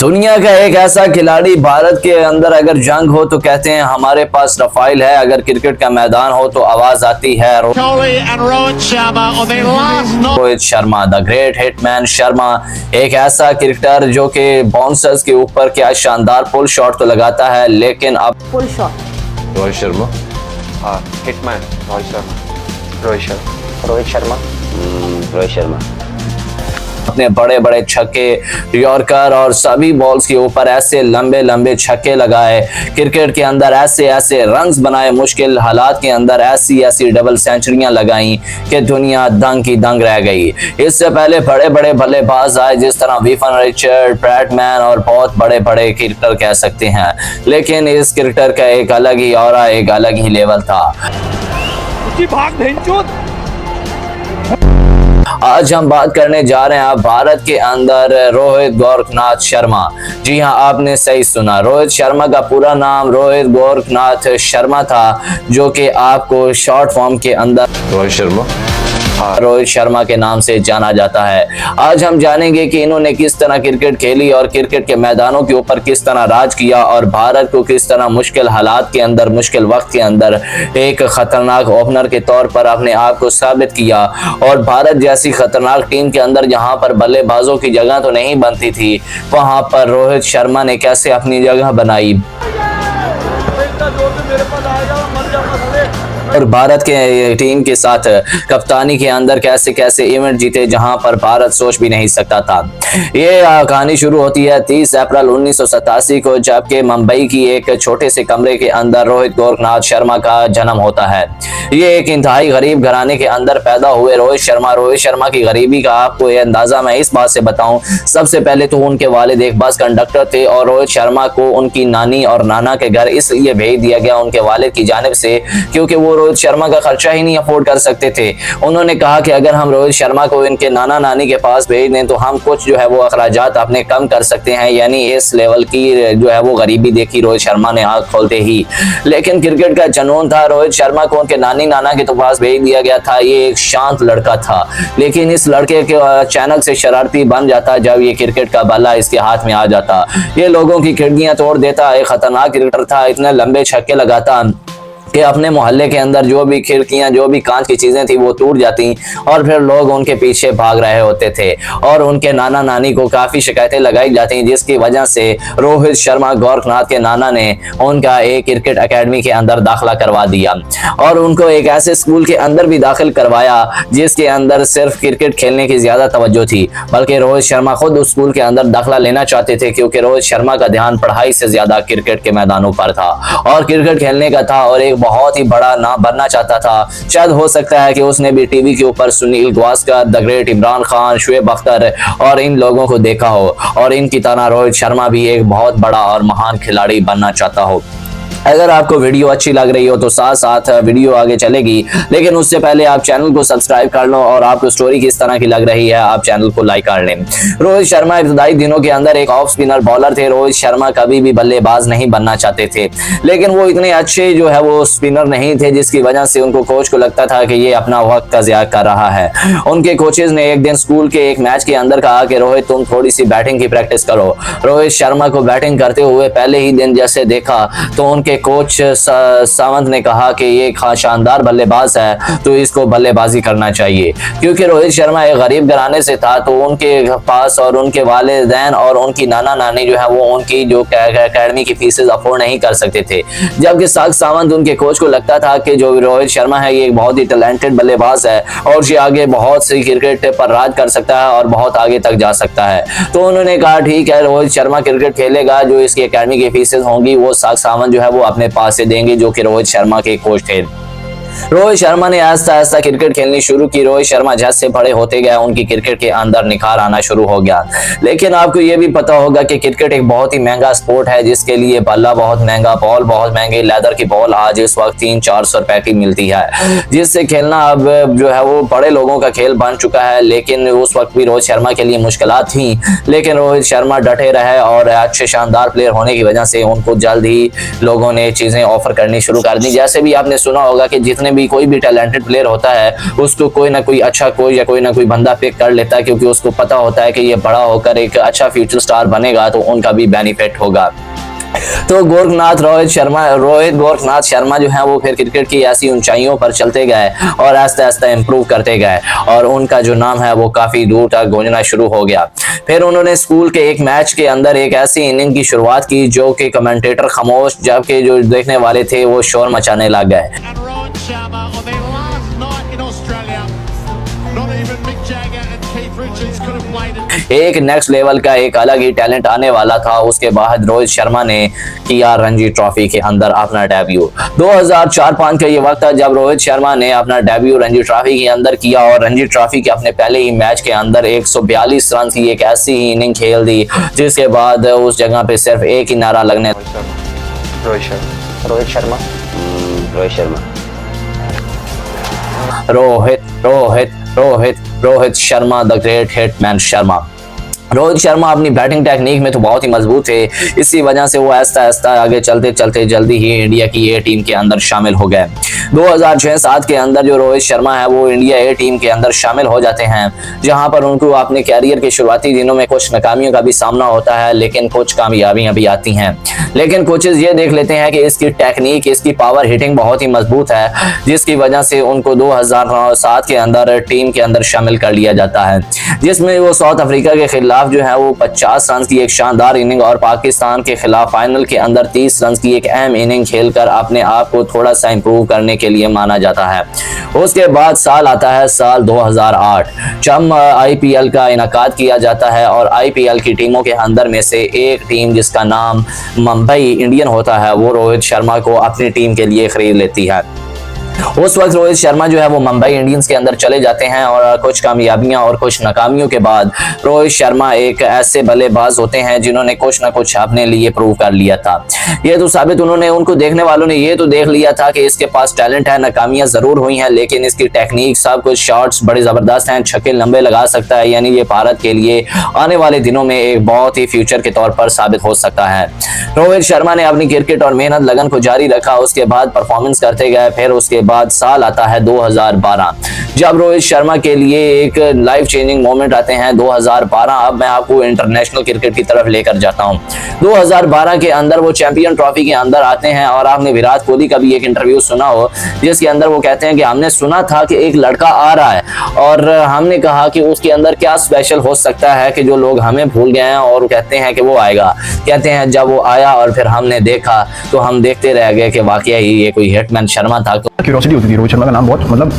दुनिया का एक ऐसा खिलाड़ी भारत के अंदर अगर जंग हो तो कहते हैं हमारे पास रफाइल है, अगर क्रिकेट का मैदान हो तो आवाज आती है Rohit Sharma, the great hitman Sharma. एक ऐसा क्रिकेटर जो कि बाउंसर्स के ऊपर क्या शानदार पुल शॉट तो लगाता है, लेकिन अब पुल शॉट रोहित शर्मा, हाँ हिटमैन रोहित शर्मा, रोहित शर्मा, रोहित शर्मा, रोहित शर्मा अपने बड़े बड़े छक्के, यॉर्कर और सभी बॉल्स के ऊपर ऐसे लंबे लंबे छक्के लगाए, क्रिकेट के अंदर ऐसे ऐसे रन्स बनाए, मुश्किल हालात के अंदर ऐसी ऐसी डबल सेंचुरियां लगाई कि दुनिया दंग की दंग रह गई। इससे पहले बड़े बड़े बल्लेबाज आए जिस तरह विवियन रिचर्ड, ब्रैडमैन और बहुत बड़े बड़े क्रिकेटर कह सकते हैं, लेकिन इस क्रिकेटर का एक अलग ही ऑरा, एक अलग ही लेवल था। आज हम बात करने जा रहे हैं भारत के अंदर रोहित गोरखनाथ शर्मा। जी हां, आपने सही सुना, रोहित शर्मा का पूरा नाम रोहित गोरखनाथ शर्मा था, जो कि आपको शॉर्ट फॉर्म के अंदर रोहित शर्मा के नाम से जाना जाता है। आज हम जानेंगे कि इन्होंने किस तरह क्रिकेट खेली और क्रिकेट के मैदानों के ऊपर किस तरह राज किया और भारत को किस तरह मुश्किल हालात के अंदर, मुश्किल वक्त के अंदर एक खतरनाक ओपनर के तौर पर अपने आप को साबित किया। और भारत जैसी खतरनाक टीम के अंदर जहां पर बल्लेबाजों की जगह तो नहीं बनती थी, वहां पर रोहित शर्मा ने कैसे अपनी जगह बनाई और भारत के टीम के साथ कप्तानी के अंदर कैसे कैसे इवेंट जीते जहां पर भारत सोच भी नहीं सकता था। ये कहानी शुरू होती है 30 अप्रैल 1987 को, जबकि मुंबई की एक छोटे से कमरे के अंदर रोहित गोरखनाथ शर्मा का जन्म होता है। ये एक इंतहाई गरीब घराने के अंदर पैदा हुए रोहित शर्मा की गरीबी का आपको ये अंदाजा मैं इस बात से बताऊं, सबसे पहले तो उनके वालिद एक बस कंडक्टर थे और रोहित शर्मा को उनकी नानी और नाना के घर इसलिए भेज दिया गया उनके वालिद की जानिब से क्योंकि वो रोहित शर्मा का खर्चा ही नहीं अफोर्ड कर सकते थे। उन्होंने कहा कि अगर हम रोहित शर्मा को इनके नाना नानी के पास भेज दें तो हम कुछ जो है वो अखराजात अपने कम कर सकते हैं, यानी इस लेवल की जो है वो गरीबी देखी रोहित शर्मा ने आंख खोलते ही। लेकिन क्रिकेट का जुनून था, रोहित शर्मा को उनके नानी नाना के तो पास भेज दिया गया था। ये एक शांत लड़का था, लेकिन इस लड़के के अचानक से शरारती बन जाता जब ये क्रिकेट का बल्ला इसके हाथ में आ जाता। ये लोगों की खिड़कियां तोड़ देता, एक खतरनाक क्रिकेटर था, इतने लंबे छक्के लगाता कि अपने मोहल्ले के अंदर जो भी खिड़कियां, जो भी कांच की चीजें थी वो टूट जाती और फिर लोग उनके पीछे भाग रहे होते थे और उनके नाना नानी को काफी शिकायतें लगाई जाती, जिसकी वजह से रोहित शर्मा गोरखनाथ के नाना ने उनका एक क्रिकेट एकेडमी के अंदर दाखिला करवा दिया और उनको एक ऐसे स्कूल के अंदर भी दाखिल करवाया जिसके अंदर सिर्फ क्रिकेट खेलने की ज्यादा तवज्जो थी, बल्कि रोहित शर्मा खुद उस स्कूल के अंदर दाखिला लेना चाहते थे क्योंकि रोहित शर्मा का ध्यान पढ़ाई से ज्यादा क्रिकेट के मैदानों पर था और क्रिकेट खेलने का था और एक बहुत ही बड़ा नाम बनना चाहता था। शायद हो सकता है कि उसने भी टीवी के ऊपर सुनील गावस्कर, द ग्रेट इमरान खान, शुएब अख्तर और इन लोगों को देखा हो और इनकी तरह रोहित शर्मा भी एक बहुत बड़ा और महान खिलाड़ी बनना चाहता हो। अगर आपको वीडियो अच्छी लग रही हो तो साथ साथ वीडियो आगे चलेगी, लेकिन उससे पहले आप चैनल को सब्सक्राइब कर लो और आपको स्टोरी किस तरह की लग रही है आप चैनल को लाइक कर लें। रोहित शर्मा इब्तदाई दिनों के अंदर एक ऑफ स्पिनर बॉलर थे। रोहित शर्मा कभी भी बल्लेबाज नहीं बनना चाहते थे, लेकिन वो इतने अच्छे जो है वो स्पिनर नहीं थे जिसकी वजह से उनको कोच को लगता था कि ये अपना वक्त का ज़िया कर रहा है। उनके कोचेज ने एक दिन स्कूल के एक मैच के अंदर कहा कि रोहित तुम थोड़ी सी बैटिंग की प्रैक्टिस करो। रोहित शर्मा को बैटिंग करते हुए पहले ही दिन जैसे देखा तो उनके कोच सावंत ने कहा कि ये शानदार बल्लेबाज है तो इसको बल्लेबाजी करना चाहिए। क्योंकि रोहित शर्मा एक गरीब घराने से था तो उनके पास और उनके वालिदैन और उनकी नाना नानी जो है वो उनकी जो एकेडमी की फीसेस अफोर्ड नहीं कर सकते थे, जबकि सावंत उनके कोच को लगता था कि जो रोहित शर्मा है ये एक बहुत ही टैलेंटेड बल्लेबाज है और ये आगे बहुत सी क्रिकेट पर राज कर सकता है और बहुत आगे तक जा सकता है। तो उन्होंने कहा ठीक है, रोहित शर्मा क्रिकेट खेलेगा, जो इसकी एकेडमी की फीसेस होंगी वो सावंत जो है वो अपने पास से देंगे, जो कि रोहित शर्मा के कोच थे। रोहित शर्मा ने आहिस्ता आहिस्ता क्रिकेट खेलनी शुरू की। रोहित शर्मा जैसे बड़े होते गए उनकी क्रिकेट के अंदर निखार आना शुरू हो गया। लेकिन आपको ये भी पता होगा कि क्रिकेट एक बहुत ही महंगा स्पोर्ट है जिसके लिए बल्ला बहुत महंगा, बॉल बहुत महंगी, लेदर की बॉल आज इस वक्त 300-400 रुपए की मिलती है, जिससे खेलना अब जो है वो बड़े लोगों का खेल बन चुका है। लेकिन उस वक्त भी रोहित शर्मा के लिए मुश्किलात थी, लेकिन रोहित शर्मा डटे रहे और अच्छे शानदार प्लेयर होने की वजह से उनको जल्द ही लोगों ने चीजें ऑफर करनी शुरू कर दी। जैसे भी आपने सुना होगा कि जितना जितने भी कोई भी टैलेंटेड प्लेयर होता है उसको कोई ना कोई अच्छा कोच या कोई ना कोई बंदा पिक कर लेता है, क्योंकि उसको पता होता है कि ये बड़ा होकर एक अच्छा फ्यूचर स्टार बनेगा तो उनका भी बेनिफिट होगा। तो रोहित गोरखनाथ शर्मा जो है वो फिर क्रिकेट की ऐसी ऊंचाइयों पर चलते गए और आस्ते आस्ते इम्प्रूव करते गए और उनका जो नाम है वो काफी दूर तक गूंजना शुरू हो गया। फिर उन्होंने स्कूल के एक मैच के अंदर एक ऐसी इनिंग की शुरुआत की जो कि कमेंटेटर खामोश, जबकि जो देखने वाले थे वो शोर मचाने लग गए। एक नेक्स्ट लेवल का एक अलग ही टैलेंट आने वाला था। उसके बाद रोहित शर्मा ने किया रणजी ट्रॉफी के अंदर अपना डेब्यू। 2004-05 का ये वक्त था जब रोहित शर्मा ने अपना डेब्यू रणजी ट्रॉफी के अंदर किया और रणजी ट्रॉफी के अपने पहले ही मैच के अंदर 142 रन की एक ऐसी ही इनिंग खेल दी जिसके बाद उस जगह पे सिर्फ एक ही नारा लगने Rohit Sharma Rohit Sharma Rohit Sharma the great hitman Sharma. Rohit Sharma अपनी बैटिंग टेक्निक में तो बहुत ही मजबूत थे, इसी वजह से वो आहिस्ता आहिस्ता आगे चलते चलते जल्दी ही इंडिया की ए टीम के अंदर शामिल हो गए। 2006-07 के अंदर जो रोहित शर्मा है वो इंडिया ए टीम के अंदर शामिल हो जाते हैं, जहां पर उनको अपने कैरियर के शुरुआती दिनों में कुछ नाकामियों का भी सामना होता है लेकिन कुछ कामयाबियां भी आती हैं। लेकिन कोचेस ये देख लेते हैं कि इसकी टेक्निक, इसकी पावर हिटिंग बहुत ही मजबूत है, जिसकी वजह से उनको 2007 के अंदर टीम के अंदर शामिल कर लिया जाता है, जिसमें वो साउथ अफ्रीका के खिलाफ जो है वो 50 रन की एक शानदार इनिंग और पाकिस्तान के खिलाफ फाइनल के अंदर 30 रन की एक अहम इनिंग खेलकर अपने आप को थोड़ा सा इंप्रूव करने के लिए माना जाता है। उसके बाद साल आता है साल 2008, जब आईपीएल का इनाकाद किया जाता है और आईपीएल की टीमों के अंदर में से एक टीम जिसका नाम मुंबई इंडियन होता है वो रोहित शर्मा को अपनी टीम के लिए खरीद लेती है। उस वक्त रोहित शर्मा जो है वो मुंबई इंडियंस के अंदर चले जाते हैं और कुछ कामयाबियां और कुछ नाकामियों के बाद रोहित शर्मा एक ऐसे बल्लेबाज होते हैं जिन्होंने कुछ ना कुछ अपने लिए प्रूव कर लिया था। ये तो साबित उनको देखने वालों ने ये तो देख लिया था कि इसके पास टैलेंट है, नाकामियां जरूर हुई हैं लेकिन इसकी टेक्निक सब कुछ, शॉट्स बड़े जबरदस्त हैं, छक्के लंबे लगा सकता है, यानी ये भारत के लिए आने वाले दिनों में एक बहुत ही फ्यूचर के तौर पर साबित हो सकता है। रोहित शर्मा ने अपनी क्रिकेट और मेहनत लगन को जारी रखा, उसके बाद परफॉर्मेंस करते गए। फिर उसके बाद साल आता है 2012, जब रोहित शर्मा के लिए एक लाइफ चेंजिंग मोमेंट आते हैं 2012। अब मैं आपको इंटरनेशनल क्रिकेट की तरफ लेकर जाता हूं। 2012 के अंदर वो चैंपियन ट्रॉफी के अंदर आते हैं और आपने विराट कोहली का भी एक इंटरव्यू सुना हो जिसके अंदर वो कहते हैं कि हमने सुना था कि एक लड़का आ रहा है और हमने कहा कि उसके अंदर क्या स्पेशल हो सकता है कि जो लोग हमें भूल गए हैं, और कहते हैं कि वो आएगा। कहते हैं जब वो आया और फिर हमने देखा तो हम देखते रह गए कि वाकई ही ये कोई हिटमैन शर्मा था। क्यूरियोसिटी होती थी, रोहित शर्मा का नाम बहुत, मतलब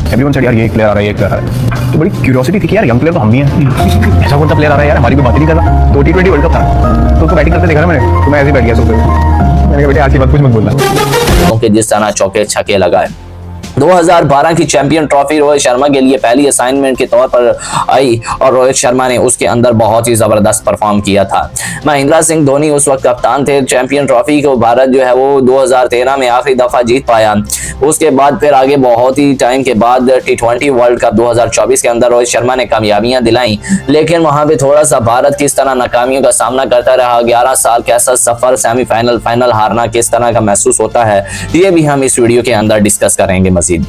एवरीवन सेड यार ये एक प्लेयर आ रहा है, ये एक प्लेयर आ रहा है, तो बड़ी क्यूरियोसिटी थी कि यार यंग प्लेयर तो हम भी हैं, ऐसा कौन सा प्लेयर आ रहा है यार, हमारी कोई बात ही नहीं कर रहा। तो T20 वर्ल्ड कप था तो उसको बैटिंग करते देखा ना मैंने, तो मैं ऐसे ही बैठ गया सोफे पे, मैंने कहा बेटे आज की बात कुछ मत बोलना। जिस तरह चौके छक्के लगाए। 2012 की चैंपियन ट्रॉफी रोहित शर्मा के लिए पहली असाइनमेंट के तौर पर आई और रोहित शर्मा ने उसके अंदर बहुत ही जबरदस्त परफॉर्म किया था। महेंद्र सिंह धोनी उस वक्त कप्तान थे। चैंपियन ट्रॉफी को भारत जो है वो 2013 में आखिरी दफा जीत पाया। उसके बाद फिर आगे बहुत ही टाइम के बाद T20 वर्ल्ड कप 2024 के अंदर रोहित शर्मा ने कामयाबियां दिलाई, लेकिन वहां पे थोड़ा सा भारत किस तरह नाकामियों का सामना करता रहा, 11 साल कैसा सफर, सेमीफाइनल, फाइनल हारना किस तरह का महसूस होता है, ये भी हम इस वीडियो के अंदर डिस्कस करेंगे मजीद।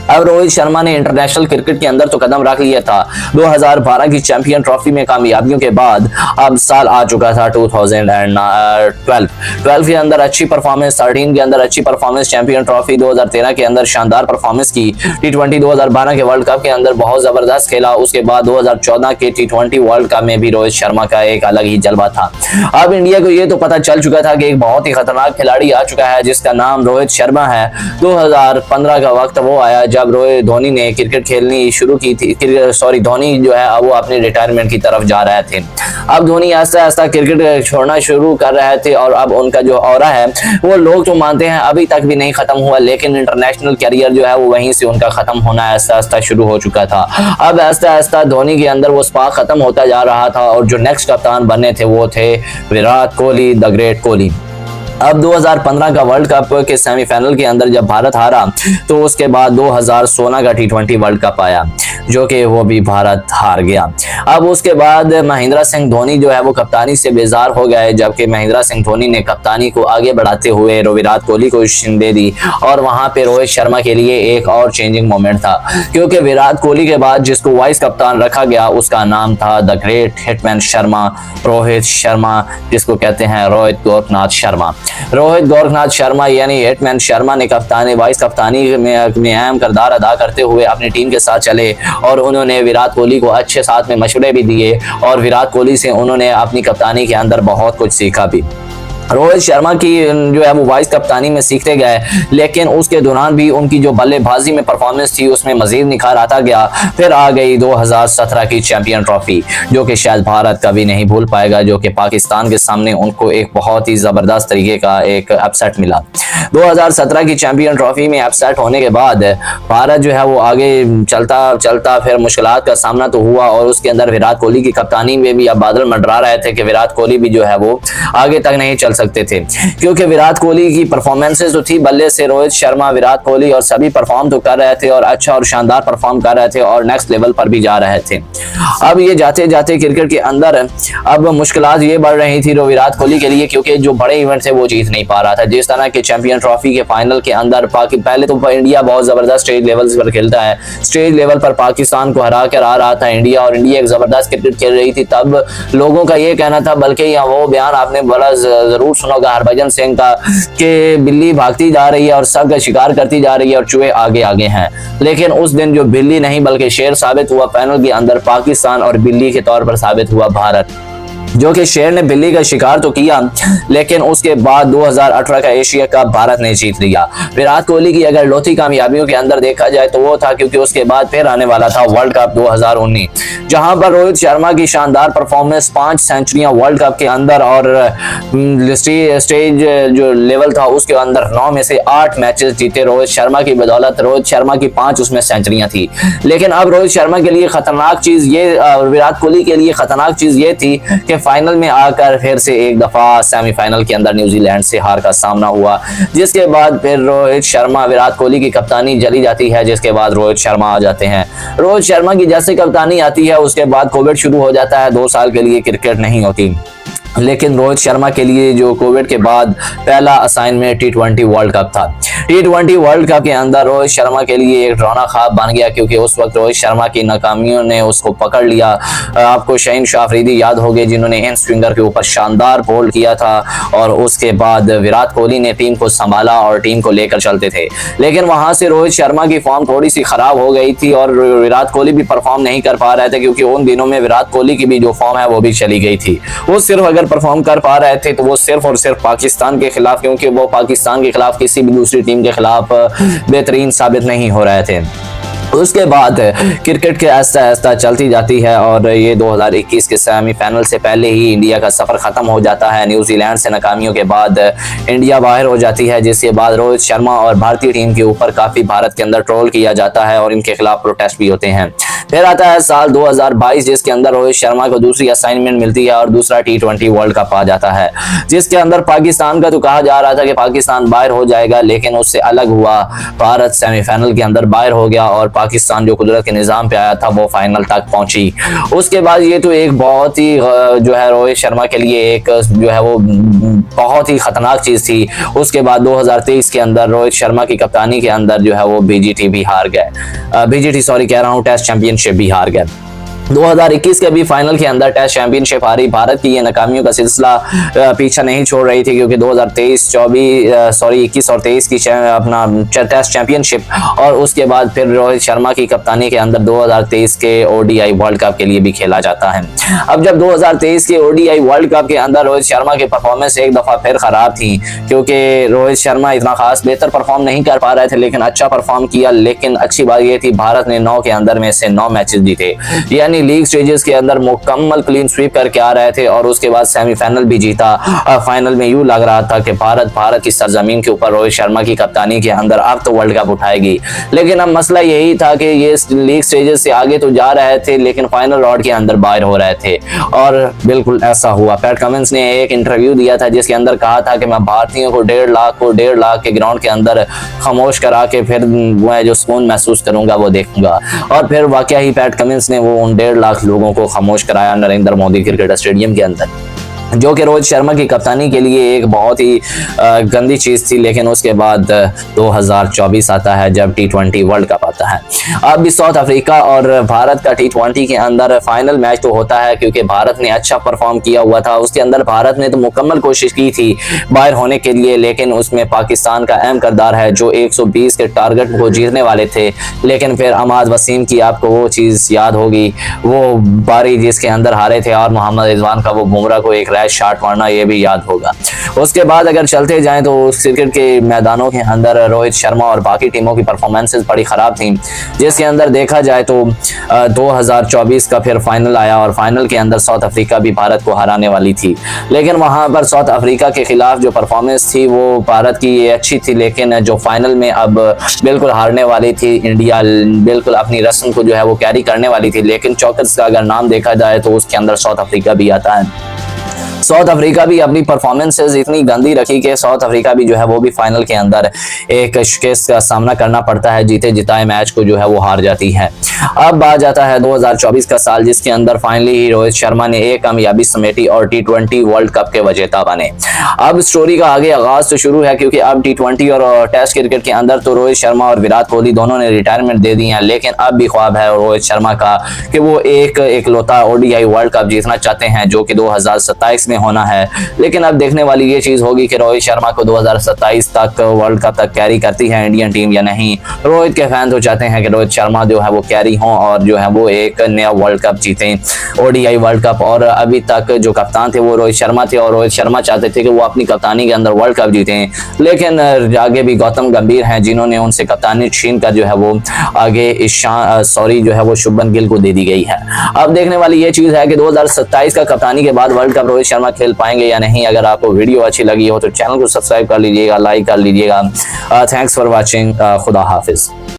अब रोहित शर्मा ने इंटरनेशनल क्रिकेट के अंदर तो कदम रख लिया था। 2012 की चैंपियन ट्रॉफी में कामयाबियों के बाद अब साल आ चुका था 2012 के अंदर अच्छी परफॉर्मेंस, 13 के अंदर अच्छी परफॉर्मेंस, चैंपियन ट्रॉफी 2013 के अंदर शानदार परफॉर्मेंस की, T20 2012 के वर्ल्ड कप के अंदर बहुत जबरदस्त खेला। उसके बाद 2014 के T20 वर्ल्ड कप में भी रोहित शर्मा का एक अलग ही जलवा था। अब इंडिया को ये तो पता चल चुका था कि एक बहुत ही खतरनाक खिलाड़ी आ चुका है जिसका नाम रोहित शर्मा है। 2015 का वक्त वो आया जब धोनी ने क्रिकेट खेलनी शुरू की थी। धोनी जो है वो अपने रिटायरमेंट की तरफ जा रहे थे। अब धोनी आस्ता आस्ता क्रिकेट छोड़ना शुरू कर रहे थे और अब उनका जो ऑरा है वो लोग तो मानते हैं अभी तक भी नहीं खत्म हुआ, लेकिन इंटरनेशनल करियर जो है वो वहीं से उनका खत्म होना आस्ता आस्ता शुरू हो चुका था। अब आस्ता आस्ता धोनी के अंदर वो स्पार्क खत्म होता जा रहा था और जो नेक्स्ट कप्तान बनने थे वो थे विराट कोहली, द ग्रेट कोहली। अब 2015 का वर्ल्ड कप के सेमीफाइनल के अंदर जब भारत हारा तो उसके बाद 2016 का T20 वर्ल्ड कप आया। जो कि वो भी भारत हार गया। अब उसके बाद महेंद्र सिंह धोनी जो है वो कप्तानी से बेजार हो गए, जबकि महेंद्र सिंह धोनी ने कप्तानी को आगे बढ़ाते हुए विराट कोहली को दे दी और वहां पे रोहित शर्मा के लिए एक और चेंजिंग मोमेंट था, क्योंकि विराट कोहली के बाद जिसको वाइस कप्तान रखा गया उसका नाम था the great hitman Sharma, Rohit Sharma, जिसको कहते हैं रोहित गोरखनाथ शर्मा। रोहित गोरखनाथ शर्मा यानी हिटमैन शर्मा ने वाइस कप्तानी में अहम किरदार अदा करते हुए अपनी टीम के साथ चले और उन्होंने विराट कोहली को अच्छे साथ में मशवरे भी दिए और विराट कोहली से उन्होंने अपनी कप्तानी के अंदर बहुत कुछ सीखा भी। रोहित शर्मा की जो है वो वाइस कप्तानी में सीखते गए, लेकिन उसके दौरान भी उनकी जो बल्लेबाजी में परफॉर्मेंस थी उसमें मजीद निखार आता गया। फिर आ गई 2017 की चैंपियन ट्रॉफी, जो कि शायद भारत कभी नहीं भूल पाएगा, जो कि पाकिस्तान के सामने उनको एक बहुत ही जबरदस्त तरीके का एक अपसेट मिला। 2017 की चैंपियन ट्रॉफी में अपसेट होने के बाद भारत जो है वो आगे चलता चलता फिर मुश्किलात का सामना तो हुआ और उसके अंदर विराट कोहली की कप्तानी में भी अब बादल मंडरा रहे थे कि विराट कोहली भी जो है वो आगे तक नहीं चल सकते थे, क्योंकि विराट कोहली की परफॉर्मेंसेस तो थी बल्ले से रोहित शर्मा, विराट कोहली और सभी परफॉर्म तो कर रहे थे और अच्छा और शानदार परफॉर्म कर रहे थे और नेक्स्ट लेवल पर भी जा रहे थे। अब ये जाते जाते क्रिकेट के अंदर अब मुश्किलात ये बढ़ रही थी विराट कोहली के लिए, क्योंकि जो बड़े इवेंट थे वो जीत नहीं पा रहा था। जिस तरह के चैंपियन ट्रॉफी के फाइनल के अंदर पहले तो इंडिया बहुत जबरदस्त स्टेज लेवल पर खेलता है, स्टेज लेवल पर पाकिस्तान को हरा कर आ रहा था इंडिया और इंडिया एक जबरदस्त क्रिकेट खेल रही थी। तब लोगों का ये कहना था, बल्कि वो बयान आपने बड़ा जरूर सुना होगा हरभजन सिंह का, कि बिल्ली भागती जा रही है और सबका शिकार करती जा रही है और चूहे आगे आगे हैं। लेकिन उस दिन जो बिल्ली नहीं बल्कि शेर साबित हुआ फाइनल के अंदर पाकिस्तान और बिल्ली के तौर पर साबित हुआ भारत, जो कि शेर ने बिल्ली का शिकार तो किया, लेकिन उसके बाद 2018 का एशिया कप भारत ने जीत लिया। विराट कोहली की अगर लौती कामयाबियों के अंदर देखा जाए तो वो था क्योंकि उसके बाद फिर आने वाला था वर्ल्ड कप 2019, जहां पर रोहित शर्मा की शानदार परफॉर्मेंस, 5 सेंचुरियां वर्ल्ड कप के अंदर और स्टेज जो लेवल था उसके अंदर 9 में से 8 मैचेस जीते रोहित शर्मा की बदौलत। रोहित शर्मा की 5 उसमें सेंचुरियां थी। लेकिन अब रोहित शर्मा के लिए खतरनाक चीज ये, विराट कोहली के लिए खतरनाक चीज ये थी कि फाइनल में आकर फिर से एक दफा सेमीफाइनल के अंदर न्यूजीलैंड से हार का सामना हुआ, जिसके बाद फिर रोहित शर्मा, विराट कोहली की कप्तानी चली जाती है, जिसके बाद रोहित शर्मा आ जाते हैं। रोहित शर्मा की जैसे कप्तानी आती है उसके बाद कोविड शुरू हो जाता है, 2 साल के लिए क्रिकेट नहीं होती। लेकिन रोहित शर्मा के लिए जो कोविड के बाद पहला असाइनमेंट T20 वर्ल्ड कप था। T20 वर्ल्ड कप के अंदर रोहित शर्मा के लिए एक डरावना ख्वाब बन गया, क्योंकि उस वक्त रोहित शर्मा की नाकामियों ने उसको पकड़ लिया। आपको शाहीन शाह अफरीदी याद होंगे जिन्होंने इन स्विंगर के ऊपर शानदार बोल्ड किया था और उसके बाद विराट कोहली ने टीम को संभाला और टीम को लेकर चलते थे। लेकिन वहां से रोहित शर्मा की फॉर्म थोड़ी सी खराब हो गई थी और विराट कोहली भी परफॉर्म नहीं कर पा रहे थे, क्योंकि उन दिनों में विराट कोहली की भी जो फॉर्म है वो भी चली गई थी। वो सिर्फ अगर परफॉर्म कर पा रहे थे तो वो सिर्फ और सिर्फ पाकिस्तान के खिलाफ, क्योंकि वो पाकिस्तान के खिलाफ किसी भी दूसरी टीम के खिलाफ बेहतरीन साबित नहीं हो रहे थे। उसके बाद क्रिकेट के आहिस्ता आहिस्ता चलती जाती है और ये 2021 के सेमीफाइनल से पहले ही इंडिया का सफर खत्म हो जाता है। न्यूजीलैंड से नाकामियों के बाद इंडिया बाहर हो जाती है, जिसके बाद रोहित शर्मा और भारतीय टीम के ऊपर काफी भारत के अंदर ट्रोल किया जाता है और इनके खिलाफ प्रोटेस्ट भी होते हैं। फिर आता है साल 2022, जिसके अंदर रोहित शर्मा को दूसरी असाइनमेंट मिलती है और दूसरा T20 वर्ल्ड कप आ जाता है, जिसके अंदर पाकिस्तान का तो कहा जा रहा था कि पाकिस्तान बाहर हो जाएगा, लेकिन उससे अलग हुआ। भारत सेमीफाइनल के अंदर बाहर हो गया और पाकिस्तान जो कुदरत के निजाम पे आया था वो फाइनल तक पहुंची। उसके बाद ये तो एक बहुत ही जो है रोहित शर्मा के लिए एक जो है वो बहुत ही खतरनाक चीज थी। उसके बाद 2023 के अंदर रोहित शर्मा की कप्तानी के अंदर जो है वो BGT भी हार गए, BGT सॉरी कह रहा हूँ, टेस्ट चैंपियनशिप भी हार गए। 2021 के भी फाइनल के अंदर टेस्ट चैंपियनशिप हारी। भारत की ये नाकामियों का सिलसिला पीछा नहीं छोड़ रही थी, क्योंकि 21 और 23 की अपना टेस्ट चैंपियनशिप और उसके बाद फिर रोहित शर्मा की कप्तानी के अंदर 2023 के ODI वर्ल्ड कप के लिए भी खेला जाता है। अब जब 2023 के ODI वर्ल्ड कप के अंदर रोहित शर्मा की परफॉर्मेंस एक दफा फिर खराब थी, क्योंकि रोहित शर्मा इतना खास बेहतर परफॉर्म नहीं कर पा रहे थे, लेकिन अच्छा परफॉर्म किया। लेकिन अच्छी बात यह थी भारत ने 9 के अंदर में से 9 मैचेस जीते, यानी पाकिस्तानी लीग स्टेजेस के अंदर मुकम्मल क्लीन स्वीप करके आ रहे थे और उसके बाद सेमीफाइनल भी जीता। फाइनल में यूं लग रहा था कि भारत की सरजमीन के ऊपर रोहित शर्मा की कप्तानी के अंदर अब तो वर्ल्ड कप उठाएगी, लेकिन अब मसला यही था कि ये लीग स्टेजेस से आगे तो जा रहे थे लेकिन फाइनल राउंड के अंदर बाहर हो रहे थे और बिल्कुल ऐसा हुआ। पैट कमिंस ने एक इंटरव्यू दिया था जिसके अंदर कहा था कि मैं भारतीयों को 1.5 लाख के ग्राउंड के अंदर खामोश करा के फिर मैं जो सुकून महसूस करूंगा वो देखूंगा, और फिर वाकया ही पैट कमिंस ने वो उन 1.5 लाख लोगों को खामोश कराया नरेंद्र मोदी क्रिकेट स्टेडियम के अंदर, जो कि रोहित शर्मा की कप्तानी के लिए एक बहुत ही गंदी चीज़ थी। लेकिन उसके बाद 2024 आता है जब T20 वर्ल्ड कप आता है। अब भी साउथ अफ्रीका और भारत का T20 के अंदर फाइनल मैच तो होता है क्योंकि भारत ने अच्छा परफॉर्म किया हुआ था। उसके अंदर भारत ने तो मुकम्मल कोशिश की थी बाहर होने के लिए, लेकिन उसमें पाकिस्तान का अहम किरदार है जो 120 के टारगेट को जीतने वाले थे, लेकिन फिर अमाद वसीम की आपको वो चीज़ याद होगी, वो बारी जिसके अंदर हारे थे और मोहम्मद रिजवान का वो बुमराह को एक शॉट मारना ये भी याद होगा। उसके बाद अगर चलते जाएं तो क्रिकेट के मैदानों के अंदर रोहित शर्मा और बाकी टीमों की परफॉर्मेंसेस बड़ी ख़राब थी, जिसके अंदर देखा जाए तो 2024 का फिर फाइनल आया और फाइनल के अंदर साउथ अफ्रीका भी भारत को हराने वाली थी, लेकिन वहां पर साउथ अफ्रीका के खिलाफ जो परफॉर्मेंस थी वो भारत की ये अच्छी थी, लेकिन जो फाइनल में अब बिल्कुल हारने वाली थी इंडिया, बिल्कुल अपनी रस्म को जो है वो कैरी करने वाली थी, लेकिन चौकस का अगर नाम देखा जाए तो उसके अंदर साउथ अफ्रीका भी आता है। साउथ अफ्रीका भी अपनी परफॉर्मेंसेस इतनी गंदी रखी कि साउथ अफ्रीका भी जो है वो भी फाइनल के अंदर एक शिकस्त का सामना करना पड़ता है, जीते जिताए मैच को जो है वो हार जाती है। अब आ जाता है 2024 का साल, जिसके अंदर फाइनली ही रोहित शर्मा ने एक कामयाबी समेटी और T20 वर्ल्ड कप के विजेता बने। अब स्टोरी का आगे आगाज तो शुरू है क्योंकि अब T20 और टेस्ट क्रिकेट के अंदर तो रोहित शर्मा और विराट कोहली दोनों ने रिटायरमेंट दे दी है, लेकिन अब भी ख्वाब है रोहित शर्मा का कि वो एक इकलौता ODI वर्ल्ड कप जीतना चाहते हैं जो कि 2027 में होना है। लेकिन अब देखने वाली ये चीज होगी कि रोहित शर्मा को 2027 तक वर्ल्ड कप तक कैरी करती है इंडियन टीम या नहीं। रोहित के फैन तो चाहते हैं कि रोहित शर्मा जो है वो कैरी हो और जो है वो एक नया वर्ल्ड कप जीतें, ODI वर्ल्ड कप। और अभी तक जो कप्तान थे वो रोहित शर्मा थे और रोहित शर्मा चाहते थे कि वो अपनी कप्तानी के अंदर वर्ल्ड कप जीतें, लेकिन आगे भी गौतम गंभीर हैं जिन्होंने उनसे कप्तानी छीन कर जो है वो आगे जो है वो शुभमन गिल को दे दी गई है। अब देखने वाली ये चीज है कि 2027 का कप्तानी के बाद वर्ल्ड कप रोहित शर्मा खेल पाएंगे या नहीं। अगर आपको वीडियो अच्छी लगी हो तो चैनल को सब्सक्राइब कर लीजिएगा, लाइक कर लीजिएगा। Thanks for watching. खुदा हाफिज।